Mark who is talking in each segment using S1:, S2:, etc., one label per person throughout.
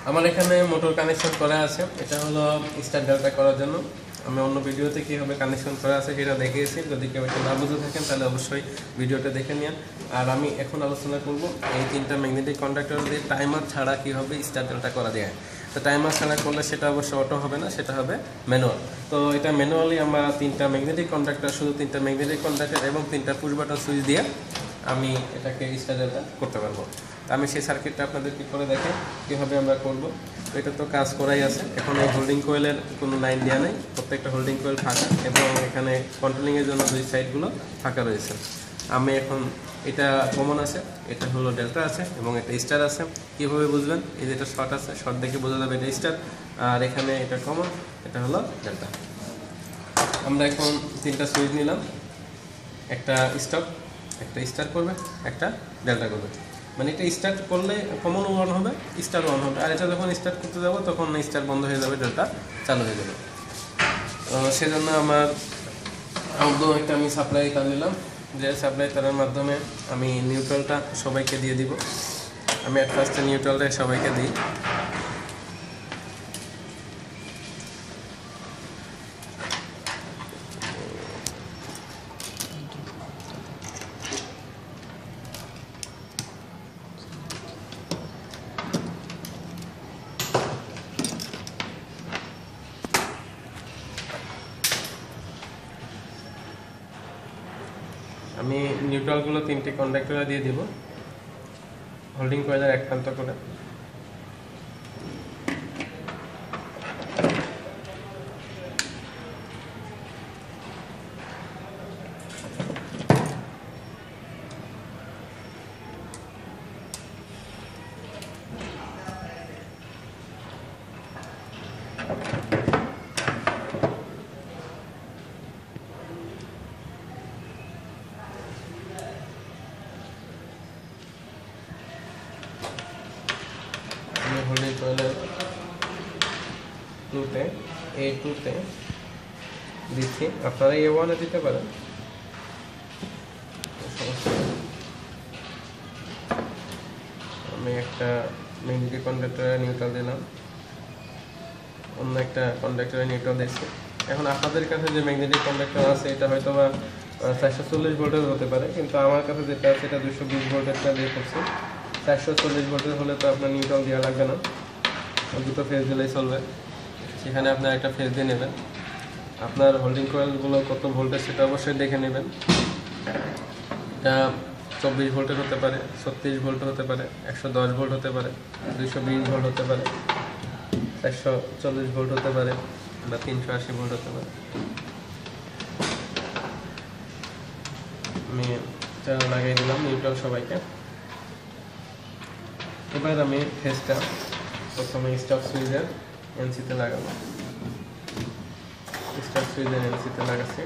S1: আমার এখানে motor connection করা আছে, এটা হলো স্টার ডেল্টা করার জন্য। আমি অন্য ভিডিওতে কীভাবে কানেকশন করা আছে সেটা দেখিয়েছি, যদি কেউ এটা না বুঝে থাকেন তাহলে অবশ্যই ভিডিওটা দেখে নিন। আর আমি এখন আলোচনা করব এই তিনটা ম্যাগনেটিক কন্ডাক্টর দিয়ে টাইমার ছাড়া কীভাবে স্টার ডেল্টা করা যায়। তো টাইমার ছাড়া করলে সেটা অবশ্য অটো হবে না, সেটা হবে ম্যানুয়াল। তো এটা ম্যানুয়ালি আমরা তিনটা ম্যাগনেটিক কন্ডাক্টর, শুধু তিনটা ম্যাগনেটিক কন্ডাক্টর এবং তিনটা পুশ বাটন সুইচ দিয়ে আমি এটাকে স্টার ডেল্টা করতে পারবো। আমি সেই সার্কিটটা আপনাদেরকে করে দেখে কীভাবে আমরা করব। এটা তো কাজ করাই আছে। এখন এই হোল্ডিং কোয়েলের কোনো লাইন দেওয়া নেই, প্রত্যেকটা হোল্ডিং কোয়েল ফাঁকা এবং এখানে কন্ট্রোলিংয়ের জন্য দুই সাইডগুলো ফাঁকা রয়েছে। আমি এখন এটা কমন আছে, এটা হলো ডেল্টা আছে এবং এটা স্টার আছে। কীভাবে বুঝবেন? এই যে এটা শর্ট আছে, শর্ট দেখে বোঝা যাবে এটা স্টার, আর এখানে এটা কমন, এটা হলো ডেল্টা। আমরা এখন তিনটা সুইচ নিলাম, একটা স্টপ, একটা স্টার করবে, একটা ডেল্টা করবে। মানে এটা স্টার্ট করলে কমন অন হবে, স্টার অন হবে, আর এটা যখন স্টার্ট করতে যাবো তখন স্টার বন্ধ হয়ে যাবে, ডেল্টা চালু হয়ে যাবে। সেজন্য আমার আউটডোর একটা আমি সাপ্লাই তার নিলাম, যে সাপ্লাই তারের মাধ্যমে আমি নিউট্রালটা সবাইকে দিয়ে দিব। আমি অ্যাট ফার্স্টে নিউট্রালটা সবাইকে দিই। আমি নিউট্রালগুলো তিনটি কন্ডাক্টরে দিয়ে দিব হোল্ডিং কয়েলের এক প্রান্ত করে। হোল্ডিং কয়েলের টুতে A2-তে দিচ্ছি, আপনারা A1-এ দিতে পারেন, আমি একটা ম্যাগনেটিক কন্ডাক্টরে নিউট্রাল দিলাম, অন্য একটা কন্ডাক্টরে নিউট্রাল দিচ্ছি। এখন আপনাদের কাছে যে ম্যাগনেটিক কন্ডাক্টর আছে এটা হয়তো বা 440 ভোল্টের হতে পারে, কিন্তু আমার কাছে যেটা আছে এটা 220 ভোল্টেরটা দিয়ে করছি। 440 ভোল্টের হলে তো আপনার নিউট্রাল দেওয়া লাগবে না, দুটো ফেজ দিলেই চলবে। সেখানে আপনার একটা ফেজ দিয়ে নেবেন। আপনার হোল্ডিং কয়েলগুলো কত ভোল্টেজ সেটা অবশ্যই দেখে নেবেন। এটা 24 ভোল্টের হতে পারে, 36 ভোল্ট হতে পারে, 110 ভোল্ট হতে পারে, 220 ভোল্ট হতে পারে, 440 ভোল্ট হতে পারে, বা 380 ভোল্ট হতে পারে। আমি এটা লাগিয়ে দিলাম নিউট্রাল সবাইকে। এবার আমি ফেজটা প্রথমে স্টপ সুইচের এনসিতে লাগাবো। স্টপ সুইচের এনসিতে লাগাচ্ছি।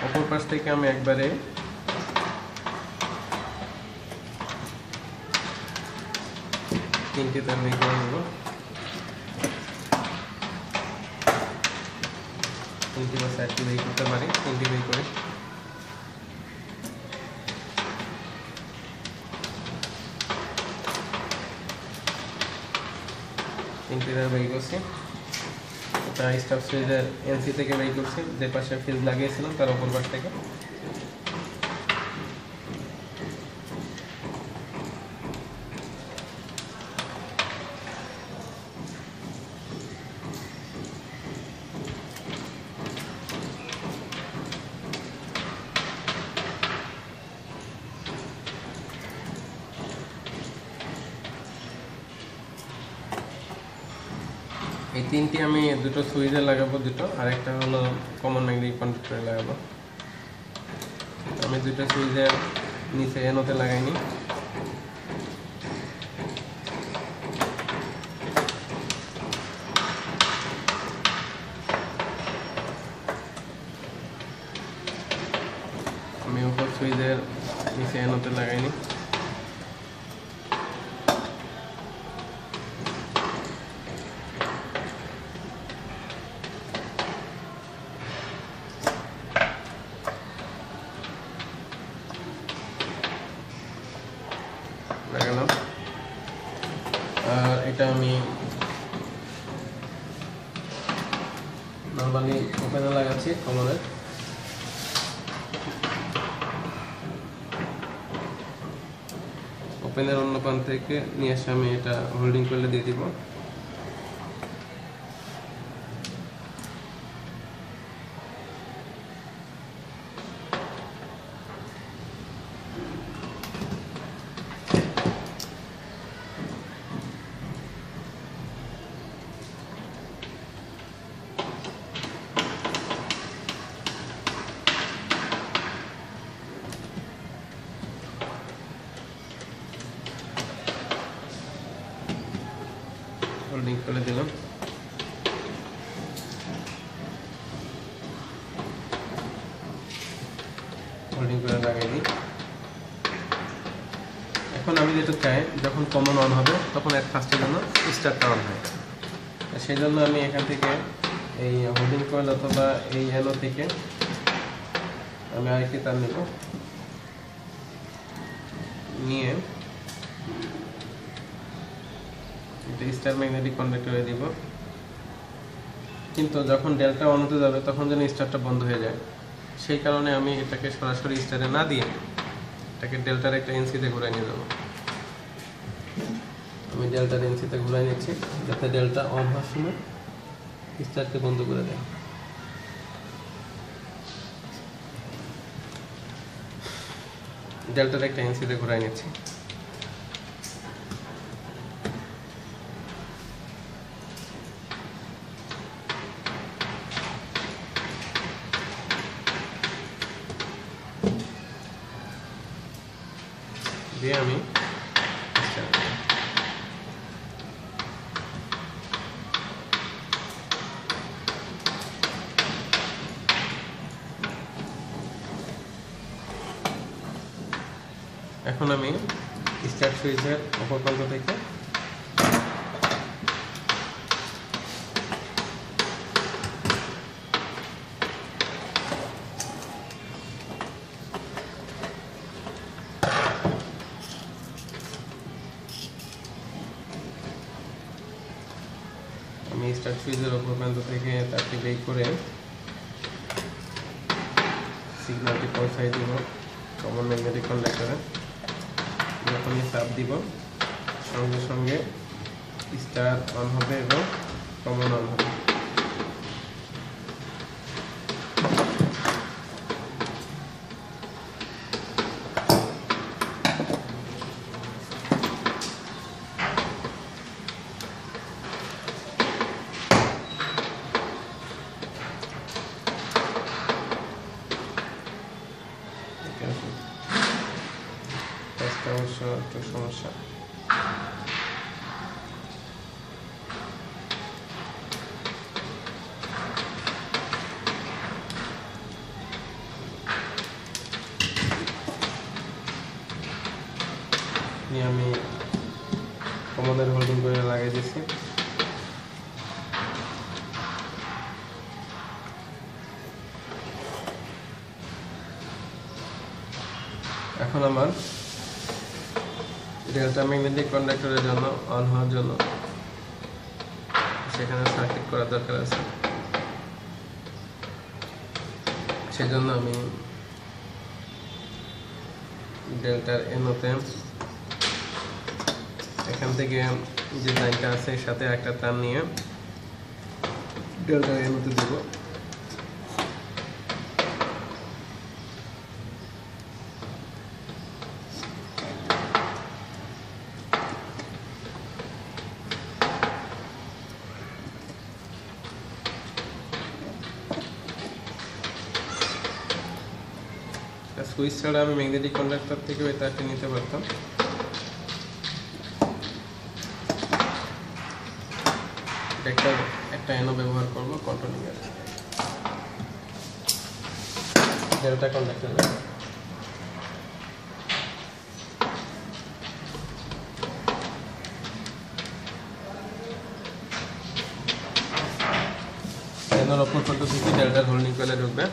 S1: অপর পাশ থেকে আমি একবারে তিনটি তার বের করে নেব। তিনটি বা চারটি বের করতে পারি, তিনটি বের করে তিনটি তার বের করছি। এটা স্টপ সুইচের এনসি থেকে বের করছি, যে পাশে ফিউজ লাগিয়েছিলাম তার অপর পাশ থেকে। এই তিনটি আমি দুটো সুইচে লাগাবো, দুটো, আর একটা হলো কমন ম্যাগনেটিক কন্ডাক্টরে লাগাবো। আমি দুটো সুইচের নিচে এনোতে লাগাইনি। আমি উপর সুইচের নিচে এনোতে লাগাইনি। লাগালাম। আর এটা আমি নর্মালি ওপেনে লাগাচ্ছি কমনের। ওপেনের অন্য প্রান্ত থেকে নিয়ে এসে আমি এটা হোল্ডিং করলে দিয়ে দিব। হোল্ডিং করে দিলাম। হোল্ডিং করে লাগাই দিই। এখন আমি যেটা চাই, যখন কমন অন হবে তখন এক ফার্স্টের জন্য স্টার্টটা অন হয়। সেই জন্য আমি এখান থেকে এই হোল্ডিং কয়েল অথবা এই এলো থেকে আমি আরেকটি তার নেব, নিয়ে স্টার ম্যাগনেটিক কন্ডাক্টরে দিব। কিন্তু যখন ডেল্টা অন হতে যাবে তখন যেন স্টারটা বন্ধ হয়ে যায়, সেই কারণে আমি এটাকে সরাসরি স্টারে না দিয়ে এটাকে ডেল্টার একটা এনসিতে ঘুরাই নিয়ে যাবো। আমি ডেল্টার এনসিতে ঘুরাই নিচ্ছি যাতে ডেল্টা অন হওয়ার সময় স্টারকে বন্ধ করে দেয়। ডেল্টার একটা এনসিতে ঘুরাই নিচ্ছি। দিয়ে আমি এখন আমি স্টার্ট সুইচের অপর প্রান্ত থেকে স্টার্ট সুইচের অপর প্রান্ত থেকে তারটি বের করে সিগন্যালটি পৌঁছাই দিব কমন ম্যাগনেটিক কন্ডাক্টরে। যখনই চাপ দিব সঙ্গে সঙ্গে স্টার অন হবে এবং কমন অন হবে। অবশ্য একটু সমস্যা। আমি কমনের হোল্ডিং করে লাগিয়ে দিচ্ছি। এখন আমার ডেল্টা ম্যাগনেটিক কন্ডাক্টরের জন্য অন হওয়ার জন্য সেখানে সার্কিট করার দরকার আছে। সেজন্য আমি ডেল্টার এনোতে এখান থেকে যে লাইনটা আছে এর সাথে একটা তার নিয়ে ডেল্টার এনোতে দেব। সুইচ ছাড়া আমি ম্যাগনেটিক কন্ডাক্টর থেকে ওই তারটি নিতে পারতাম। একটা এনো ব্যবহার করব কন্ট্রোলিং এর ডেল্টা কন্ডাক্টর। এনোর অপর প্রান্ত থেকে ডেল্টার হোল্ডিং কয়েলে ঢুকবে।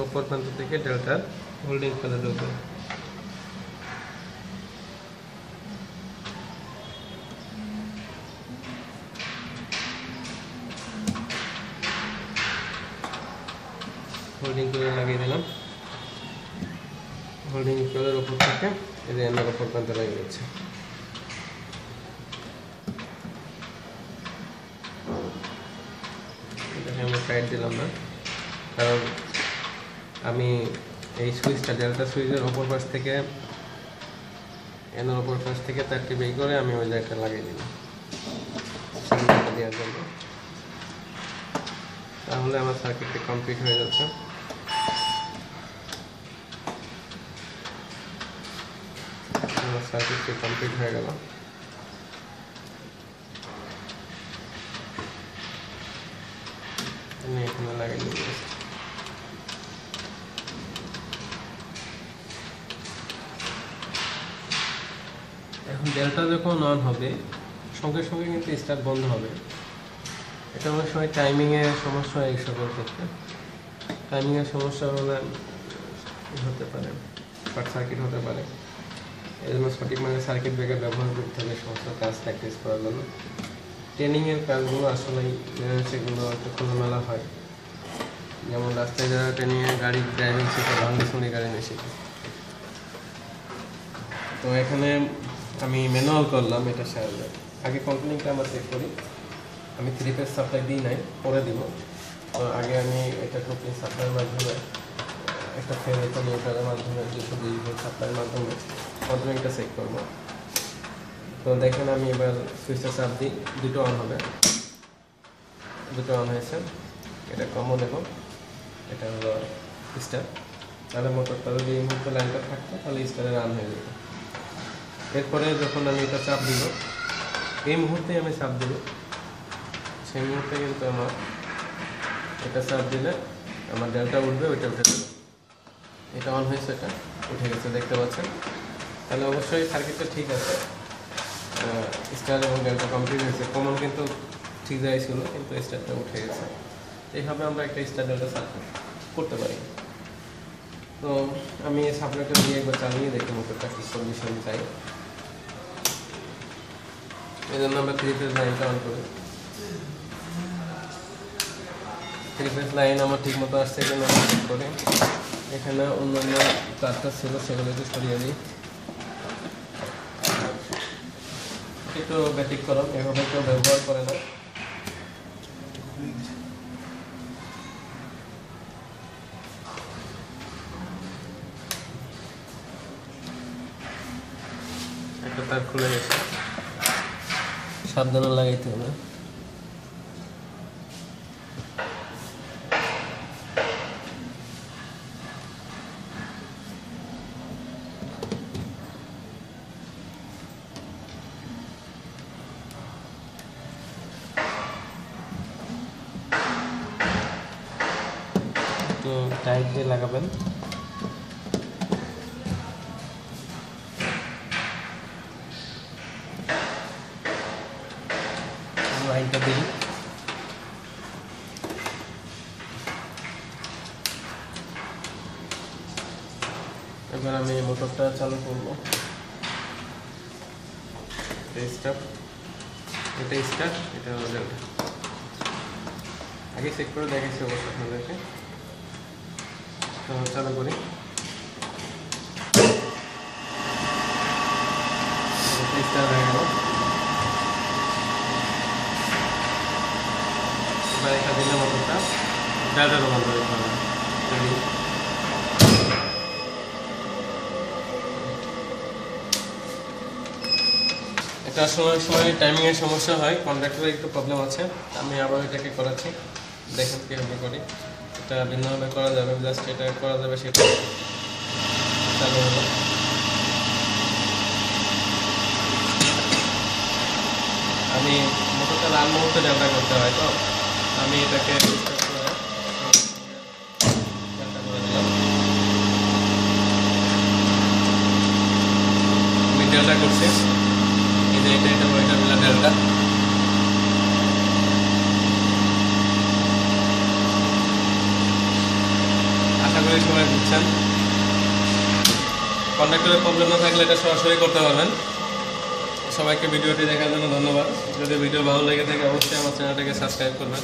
S1: উপর প্রান্ত থেকে ডেল্টার হোল্ডিং কয়েলে ঢুকবে। হোল্ডিং কয়েল লাগিয়ে দিলাম। হোল্ডিং কয়েলের উপর থেকে এই যে এনার উপর প্রান্তে লাগিয়ে দিচ্ছে। এটাকে আমি টাইট দিলাম না, কারণ আমি এই সুইচটা ডেল্টা সুইচের ওপর পাশ থেকে এনার ওপর পাশ থেকে তারটি বের করে আমি ওই জায়গাটা লাগিয়ে দিলাম সিগন্যালটা দেওয়ার জন্য। তাহলে আমার সার্কিটটি কমপ্লিট হয়ে যাচ্ছে। আমার সার্কিটটি কমপ্লিট হয়ে গেল। আমি এখানে লাগিয়ে দিয়েছি। এখন ডেল্টা যখন অন হবে সঙ্গে সঙ্গে কিন্তু স্টার্ট বন্ধ হবে। এটা অনেক সময় টাইমিংয়ের সমস্যা হয়। এই সকল ক্ষেত্রে টাইমিংয়ের সমস্যা হলে হতে পারে, শর্ট সার্কিট হতে পারে। এই জন্য সঠিক মানে সার্কিট ব্রেকার ব্যবহার করতে হবে সমস্ত কাজ প্র্যাকটিস করার জন্য। ট্রেনিংয়ের কাজগুলো আসলে সেগুলো একটু খোলামেলা হয়। যেমন রাস্তায় যারা ট্রেনিংয়ে গাড়ি ড্রাইভিং শিখে, ভাঙি শুনি গাড়ি নিয়ে শিখে। তো এখানে আমি ম্যানুয়াল করলাম এটার সাহায্যে। আগে কন্টিনিউটা আমরা চেক করি। আমি 3 ফেজ সাপ্লাই দিই নাই, পরে দিব। তো আগে আমি এটা 2 ফেজ সাপ্লাইয়ের মাধ্যমে একটা ফেজ এটা নিউট্রালের মাধ্যমে 220 ভোল্ট সাপ্লাইয়ের মাধ্যমে কন্টিনিউটা চেক করব। তো দেখেন আমি এবার সুইচটা চাপ দিই, দুটো অন হবে। দুটো অন হয়েছে। এটা কমন দেব, এটা হলো স্টার। তাহলে মোটরটা যদি এই মুহূর্তে লাইনটা থাকতো তাহলে স্টারে রান হয়ে যেত। এরপরে যখন আমি এটা চাপ দিব, এই মুহূর্তে আমি চাপ দিব, সেই মুহূর্তে কিন্তু আমার এটা চাপ দিলে আমার ডেল্টা উঠবে, ওইটা উঠে যাবে। এটা অন হয়েছে, এটা উঠে গেছে, দেখতে পাচ্ছেন। তাহলে অবশ্যই সার্কিটটা ঠিক আছে, স্টার এবং ডেল্টা কমপ্লিট হয়েছে। কমন কিন্তু ঠিক জায়গায় ছিল, কিন্তু স্টারটা উঠে গেছে। এইভাবে আমরা একটা স্টার ডেল্টা সার্কিট করতে পারি। তো আমি এই সাপ্লাইটা দিয়ে একবার চালিয়ে দেখি মোটরটা কি সলিউশন চাই। এই জন্য আমরা 3 ফেজ লাইনটা অন করি। 3 ফেজ লাইন আমার ঠিক মতো আসছে কিনা চেক করি। এখানে অন্যান্য তারটা ছিল, সেগুলো একটু সরিয়ে দিই। একটু ব্যতিক্রম, এভাবে কেউ ব্যবহার করে না। একটা তার খুলে গেছে, সাবধানে লাগাইতে হবে। তো টাইট দিয়ে লাগাবেন। লাইনটা দিই। এবার আমি মোটরটা চালু করব। এটা স্টার্ট, এটা হলো ডেল্টা। আগে চেক করে দেখেছি অবশ্য আপনাদেরকে। তো চালু করি। স্টার্ট হয়ে গেল। এবার এটা দিলে মোটরটা ডেল্টা রূপান্তরিত হবে। এটা সময় টাইমিংয়ের সমস্যা হয়, কন্ট্রাক্টরের একটু প্রবলেম আছে। আমি আবার এটাকে করাচ্ছি, দেখেন কীভাবে করি। এটা ভিন্নভাবে করা যাবে, জাস্ট এটা করা যাবে সেটা চালু হলো। আমি মোটরটা লাল মুহূর্তে ডেল্টা করতে হয়, তো আমি এটাকে ডেল্টা করে দিলাম। আমি ডেল্টা করছি, এটা মিলা ডেল্টা। আশা করি করে দিচ্ছেন। কন্ডাক্টরের প্রবলেম না থাকলে এটা সরাসরি করতে পারবেন। সবাইকে ভিডিওটি দেখার জন্য ধন্যবাদ। যদি ভিডিও ভালো লেগে থাকে অবশ্যই আমার চ্যানেলটাকে সাবস্ক্রাইব করবেন।